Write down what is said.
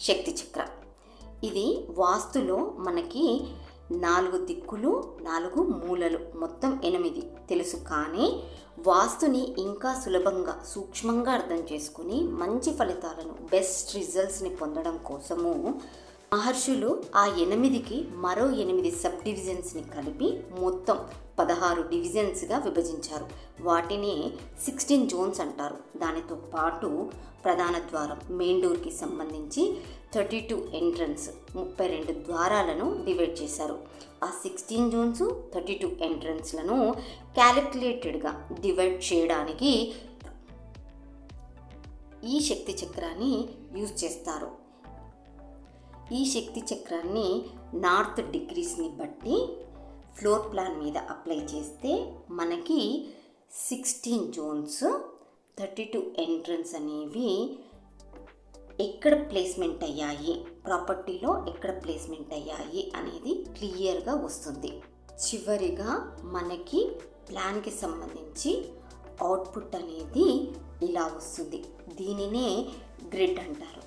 శక్తి చక్ర. ఇది వాస్తులో మనకి 4 దిక్కులు 4 మూలలు మొత్తం 8 తెలుసు. కానీ వాస్తుని ఇంకా సులభంగా సూక్ష్మంగా అర్థం చేసుకుని మంచి ఫలితాలను బెస్ట్ రిజల్ట్స్ని పొందడం కోసము మహర్షులు ఆ 8కి మరో 8 సబ్ డివిజన్స్ని కలిపి మొత్తం 16 డివిజన్స్గా విభజించారు. వాటిని 16 జోన్స్ అంటారు. దానితో పాటు ప్రధాన ద్వారం మెయిన్ డోర్కి సంబంధించి 32 ఎంట్రన్స్ 32 ద్వారాలను డివైడ్ చేశారు. ఆ 16 జోన్స్ 32 ఎంట్రన్స్లను క్యాలిక్యులేటెడ్గా డివైడ్ చేయడానికి ఈ శక్తి చక్రాన్ని యూజ్ చేస్తారు. ఈ శక్తి చక్రాన్ని నార్త్ డిగ్రీస్ని బట్టి ఫ్లోర్ ప్లాన్ మీద అప్లై చేస్తే మనకి 16 జోన్స్ 32 ఎంట్రన్స్ అనేవి ఎక్కడ ప్లేస్మెంట్ అయ్యాయి, ప్రాపర్టీలో ఎక్కడ ప్లేస్మెంట్ అయ్యాయి అనేది క్లియర్గా వస్తుంది. చివరిగా మనకి ప్లాన్కి సంబంధించి అవుట్పుట్ అనేది ఇలా వస్తుంది. దీనినే గ్రిడ్ అంటారు.